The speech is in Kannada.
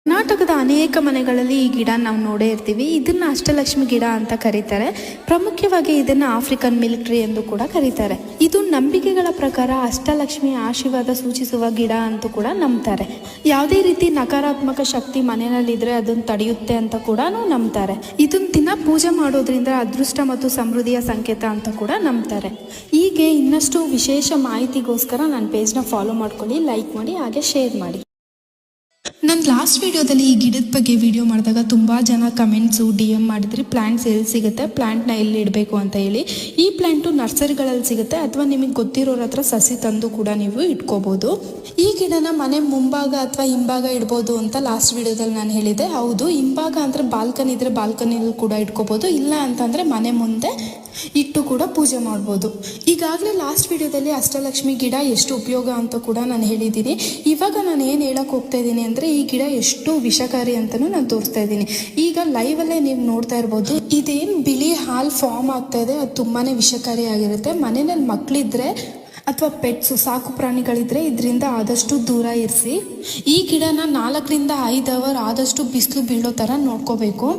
ಕರ್ನಾಟಕದ ಅನೇಕ ಮನೆಗಳಲ್ಲಿ ಈ ಗಿಡ ನಾವು ನೋಡೇ ಇರ್ತೀವಿ. ಇದನ್ನ ಅಷ್ಟಲಕ್ಷ್ಮಿ ಗಿಡ ಅಂತ ಕರೀತಾರೆ. ಪ್ರಮುಖವಾಗಿ ಇದನ್ನ ಆಫ್ರಿಕನ್ ಮಿಲ್ಕ್ ಟ್ರೀ ಎಂದು ಕೂಡ ಕರೀತಾರೆ. ಇದು ನಂಬಿಕೆಗಳ ಪ್ರಕಾರ ಅಷ್ಟಲಕ್ಷ್ಮಿ ಆಶೀರ್ವಾದ ಸೂಚಿಸುವ ಗಿಡ ಅಂತ ಕೂಡ ನಂಬ್ತಾರೆ. ಯಾವುದೇ ರೀತಿ ನಕಾರಾತ್ಮಕ ಶಕ್ತಿ ಮನೆಯಲ್ಲಿದ್ರೆ ಅದನ್ನು ತಡೆಯುತ್ತೆ ಅಂತ ಕೂಡ ನಂಬ್ತಾರೆ. ಇದನ್ನ ದಿನ ಪೂಜೆ ಮಾಡೋದ್ರಿಂದ ಅದೃಷ್ಟ ಮತ್ತು ಸಮೃದ್ಧಿಯ ಸಂಕೇತ ಅಂತ ಕೂಡ ನಂಬ್ತಾರೆ. ಹೀಗೆ ಇನ್ನಷ್ಟು ವಿಶೇಷ ಮಾಹಿತಿಗೋಸ್ಕರ ನನ್ನ ಪೇಜ್ನ ಫಾಲೋ ಮಾಡ್ಕೊಳ್ಳಿ, ಲೈಕ್ ಮಾಡಿ, ಹಾಗೆ ಶೇರ್ ಮಾಡಿ. ನಾನು ಲಾಸ್ಟ್ ವಿಡಿಯೋದಲ್ಲಿ ಈ ಗಿಡದ ಬಗ್ಗೆ ವಿಡಿಯೋ ಮಾಡಿದಾಗ ತುಂಬ ಜನ ಕಮೆಂಟ್ಸು DM ಮಾಡಿದ್ರಿ, ಪ್ಲ್ಯಾಂಟ್ಸ್ ಎಲ್ಲಿ ಸಿಗುತ್ತೆ, ಪ್ಲ್ಯಾಂಟ್ನ ಎಲ್ಲಿ ಇಡಬೇಕು ಅಂತ ಹೇಳಿ. ಈ ಪ್ಲ್ಯಾಂಟು ನರ್ಸರಿಗಳಲ್ಲಿ ಸಿಗುತ್ತೆ ಅಥವಾ ನಿಮಗೆ ಗೊತ್ತಿರೋರ ಹತ್ರ ಸಸಿ ತಂದು ಕೂಡ ನೀವು ಇಟ್ಕೋಬೋದು. ಈ ಗಿಡನ ಮನೆ ಮುಂಭಾಗ ಅಥವಾ ಹಿಂಭಾಗ ಇಡ್ಬೋದು ಅಂತ ಲಾಸ್ಟ್ ವಿಡಿಯೋದಲ್ಲಿ ನಾನು ಹೇಳಿದೆ. ಹೌದು, ಹಿಂಭಾಗ ಅಂದರೆ ಬಾಲ್ಕನಿ ಇದ್ರೆ ಬಾಲ್ಕನಿಯಲ್ಲಿ ಕೂಡ ಇಟ್ಕೋಬೋದು, ಇಲ್ಲ ಅಂತಂದರೆ ಮನೆ ಮುಂದೆ ಇಟ್ಟು ಕೂಡ ಪೂಜೆ ಮಾಡ್ಬೋದು. ಈಗಾಗಲೇ ಲಾಸ್ಟ್ ವಿಡಿಯೋದಲ್ಲಿ ಅಷ್ಟಲಕ್ಷ್ಮಿ ಗಿಡ ಎಷ್ಟು ಉಪಯೋಗ ಅಂತ ಕೂಡ ನಾನು ಹೇಳಿದ್ದೀನಿ. ಇವಾಗ ನಾನು ಏನು ಹೇಳಕ್ಕೆ ಹೋಗ್ತಾ ಇದ್ದೀನಿ ಅಂದರೆ ಈ ಗಿಡ ಎಷ್ಟು ವಿಷಕಾರಿ ಅಂತಲೂ ನಾನು ತೋರಿಸ್ತಾ ಇದ್ದೀನಿ. ಈಗ ಲೈವಲ್ಲೇ ನೀವು ನೋಡ್ತಾ ಇರ್ಬೋದು, ಇದೇನು ಬಿಳಿ ಹಾಲು ಫಾರ್ಮ್ ಆಗ್ತಾ ಇದೆ ಅದು ತುಂಬಾ ವಿಷಕಾರಿ ಆಗಿರುತ್ತೆ. ಮನೆಯಲ್ಲಿ ಮಕ್ಕಳಿದ್ರೆ ಅಥವಾ ಪೆಟ್ಸು ಸಾಕು ಪ್ರಾಣಿಗಳಿದ್ರೆ ಇದರಿಂದ ಆದಷ್ಟು ದೂರ ಇರಿಸಿ. ಈ ಗಿಡನ 4 ರಿಂದ 5 ಅವರ್ ಆದಷ್ಟು ಬಿಸಿಲು ಬೀಳೋ ಥರ ನೋಡ್ಕೋಬೇಕು.